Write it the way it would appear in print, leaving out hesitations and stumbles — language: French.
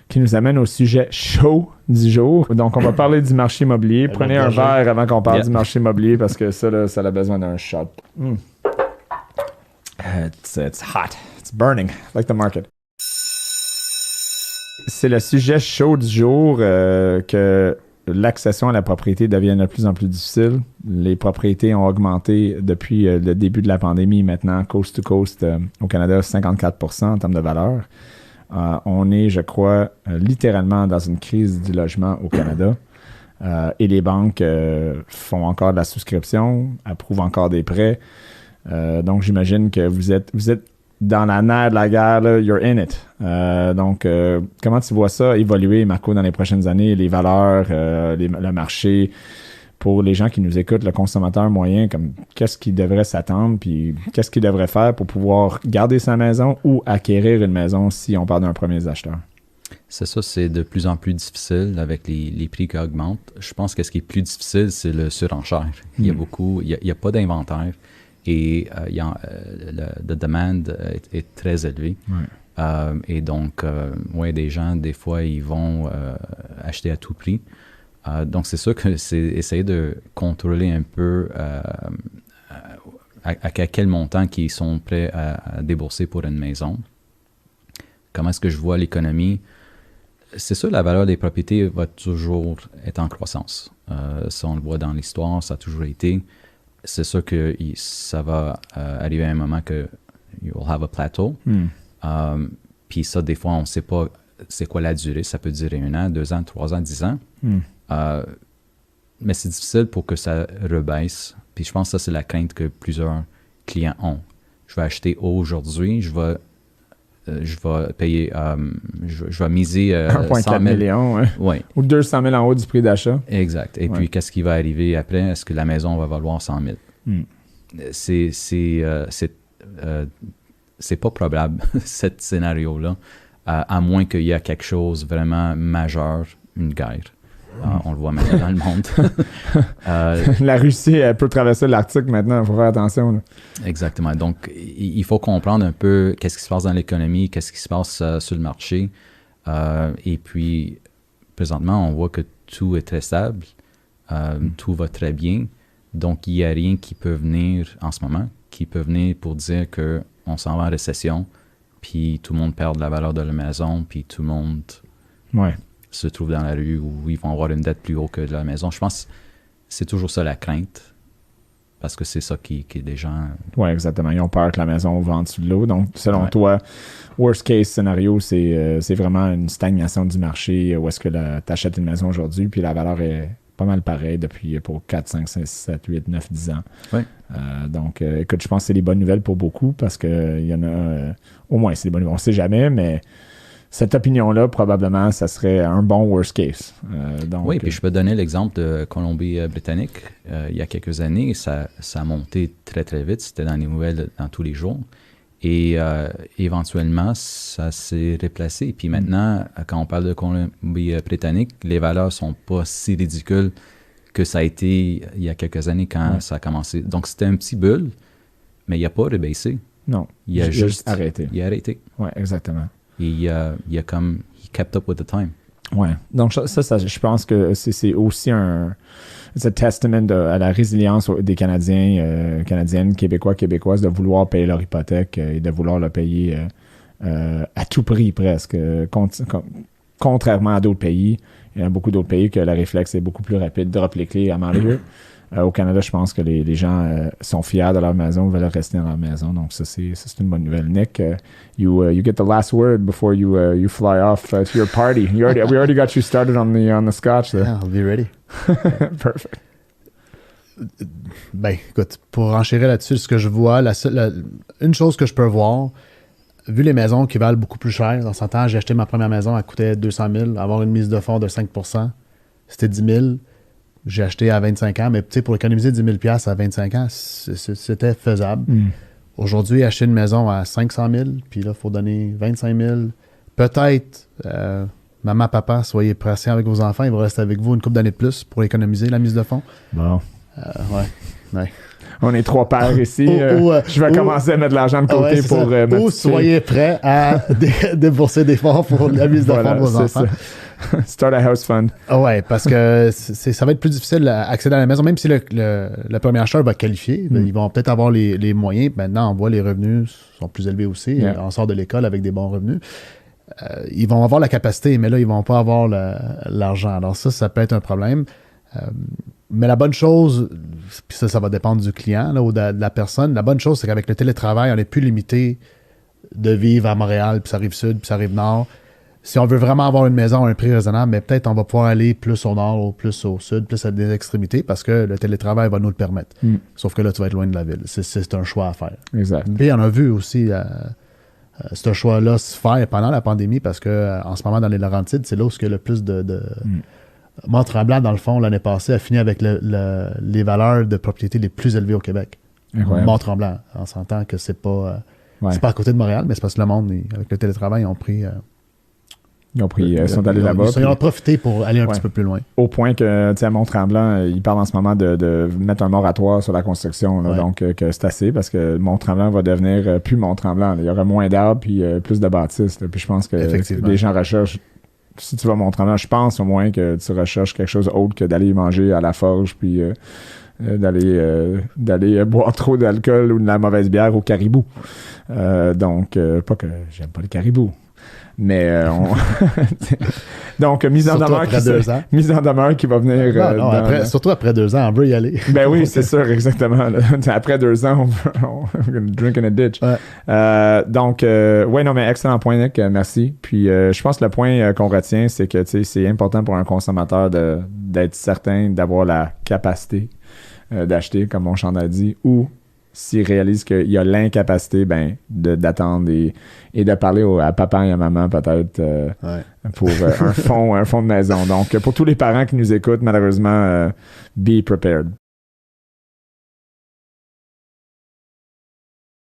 qui nous amène au sujet chaud du jour. Donc, on va parler du marché immobilier. Prenez un verre avant qu'on parle du marché immobilier parce que ça, là, ça a besoin d'un shot. It's hot. It's burning, like the market. C'est le sujet chaud du jour que l'accession à la propriété devient de plus en plus difficile. Les propriétés ont augmenté depuis le début de la pandémie. Maintenant, coast to coast, au Canada, 54% en termes de valeur. On est, je crois, littéralement dans une crise du logement au Canada. Et les banques font encore de la souscription, approuvent encore des prêts. Donc, j'imagine que vous êtes dans la nerf de la guerre, là, you're in it. Donc, comment tu vois ça évoluer, Marco, dans les prochaines années, les valeurs, le marché, pour les gens qui nous écoutent, le consommateur moyen, comme qu'est-ce qu'il devrait s'attendre, puis qu'est-ce qu'il devrait faire pour pouvoir garder sa maison ou acquérir une maison si on parle d'un premier acheteur? C'est ça, c'est de plus en plus difficile avec les prix qui augmentent. Je pense que ce qui est plus difficile, c'est le surenchère. Il y a beaucoup, il y a pas d'inventaire. Et la demande est très élevée. Ouais. Et donc, des gens, des fois, ils vont acheter à tout prix. Donc, c'est sûr que c'est essayer de contrôler un peu à quel montant ils sont prêts à débourser pour une maison. Comment est-ce que je vois l'économie? C'est sûr, la valeur des propriétés va toujours être en croissance. Ça, on le voit dans l'histoire, ça a toujours été. C'est sûr que ça va arriver à un moment que you will have a plateau. Puis ça, des fois, on ne sait pas c'est quoi la durée. Ça peut durer 1 an, 2 ans, 3 ans, 10 ans. Mais c'est difficile pour que ça rebaisse. Puis je pense que ça, c'est la crainte que plusieurs clients ont. Je vais acheter aujourd'hui, je vais payer, je vais miser 1,4 million, ouais. Ouais. Ou 200 000 en haut du prix d'achat. Exact. Et puis, qu'est-ce qui va arriver après? Est-ce que la maison va valoir 100 000? C'est pas probable, ce scénario-là, à moins qu'il y ait quelque chose vraiment majeur, une guerre. On le voit maintenant dans le monde. La Russie, elle peut traverser l'Arctique maintenant, il faut faire attention. Là. Exactement. Donc, il faut comprendre un peu qu'est-ce qui se passe dans l'économie, qu'est-ce qui se passe sur le marché. Et puis, présentement, on voit que tout est très stable, tout va très bien. Donc, il n'y a rien qui peut venir en ce moment, qui peut venir pour dire qu'on s'en va en récession, puis tout le monde perd la valeur de la maison, puis tout le monde... Ouais. se trouvent dans la rue où ils vont avoir une dette plus haute que de la maison. Je pense que c'est toujours ça la crainte, parce que c'est ça qui des gens... Oui, exactement. Ils ont peur que la maison va en dessous de l'eau. Donc, selon toi, worst case scénario, c'est vraiment une stagnation du marché où est-ce que tu achètes une maison aujourd'hui, puis la valeur est pas mal pareille depuis pour 4, 5, 6, 7, 8, 9, 10 ans. Oui. Donc, écoute, je pense que c'est des bonnes nouvelles pour beaucoup, parce qu'il y en a... au moins, c'est des bonnes nouvelles. On ne sait jamais, mais... Cette opinion-là, probablement, ça serait un bon worst case. Donc, oui, puis je peux donner l'exemple de Colombie-Britannique. Il y a quelques années, ça a monté très, très vite. C'était dans les nouvelles dans tous les jours. Et éventuellement, ça s'est replacé. Puis maintenant, quand on parle de Colombie-Britannique, les valeurs ne sont pas si ridicules que ça a été il y a quelques années quand ça a commencé. Donc, c'était un petit bulle, mais il n'a pas rebaissé. Non, il a juste arrêté. Il a arrêté. Oui, exactement. Et il a comme... He kept up with the time. Ouais. Donc, ça, je pense que c'est aussi c'est un testament à la résilience des Canadiens, Canadiennes, Québécois, Québécoises de vouloir payer leur hypothèque et de vouloir le payer à tout prix presque. Contrairement à d'autres pays, il y a beaucoup d'autres pays que le réflexe est beaucoup plus rapide. Drop les clés à Mario. Au Canada, je pense que les gens sont fiers de leur maison, veulent rester dans leur maison. Donc, ça, c'est une bonne nouvelle. Nick, you get the last word before you fly off to your party. We already got you started on the scotch there. Yeah, I'll be ready. Perfect. Ben, écoute, pour enchérir là-dessus, ce que je vois, une chose que je peux voir, vu les maisons qui valent beaucoup plus cher, dans ce temps, j'ai acheté ma première maison, elle coûtait 200 000, avoir une mise de fonds de 5%, c'était 10 000. J'ai acheté à 25 ans, mais pour économiser 10 000 $ à 25 ans, c'était faisable. Aujourd'hui, acheter une maison à 500 000, puis là, il faut donner 25 000. Peut-être, maman, papa, soyez patient avec vos enfants, ils vont rester avec vous une couple d'années de plus pour économiser la mise de fonds. Bon. Ouais. On est 3 pères ici. Je vais commencer à mettre de l'argent de côté pour... ou soyez prêts à débourser des fonds pour la mise de fonds de vos enfants. Start a house fund. Ouais, parce que ça va être plus difficile d'accéder à la maison, même si le premier acheteur va qualifier. Ils vont peut-être avoir les moyens. Maintenant, on voit les revenus sont plus élevés aussi. Yeah. On sort de l'école avec des bons revenus. Ils vont avoir la capacité, mais là, ils vont pas avoir l'argent. Alors ça peut être un problème. Mais la bonne chose, puis ça va dépendre du client là, ou de la personne, la bonne chose, c'est qu'avec le télétravail, on n'est plus limité de vivre à Montréal, puis ça arrive sud, puis ça arrive nord. Si on veut vraiment avoir une maison à un prix raisonnable, mais peut-être on va pouvoir aller plus au nord ou plus au sud, plus à des extrémités, parce que le télétravail va nous le permettre. Sauf que là, tu vas être loin de la ville. C'est un choix à faire. Exact. Puis on a vu aussi ce choix-là se faire pendant la pandémie, parce que en ce moment, dans les Laurentides, c'est là où il y a le plus de Mont-Tremblant, dans le fond, l'année passée, a fini avec les valeurs de propriété les plus élevées au Québec. Mont-Tremblant. On s'entend que c'est pas à côté de Montréal, mais c'est parce que le monde, avec le télétravail, ils ont pris... Ils sont allés là-bas. Ils ont profité pour aller un petit peu plus loin. Au point que, tu sais, à Mont-Tremblant, ils parlent en ce moment de mettre un moratoire sur la construction. Là, donc, que c'est assez parce que Mont-Tremblant va devenir plus Mont-Tremblant. Il y aura moins d'arbres puis plus de bâtisses. Là. Puis je pense que les gens recherchent. Si tu vas à Mont-Tremblant, je pense au moins que tu recherches quelque chose autre que d'aller manger à la forge puis d'aller boire trop d'alcool ou de la mauvaise bière au Caribou. Donc, pas que j'aime pas le Caribou. Mais donc mise en demeure qui va venir surtout après 2 ans, on veut y aller. Ben oui, c'est sûr, exactement. Après 2 ans, on va drink in a ditch. Donc non, mais excellent point, Nick, merci. Puis je pense que le point qu'on retient, c'est que c'est important pour un consommateur d'être certain d'avoir la capacité d'acheter, comme mon Chand a dit, ou s'il réalise qu'il y a l'incapacité, d'attendre et de parler à papa et à maman peut-être pour un fonds de maison. Donc, pour tous les parents qui nous écoutent, malheureusement, be prepared.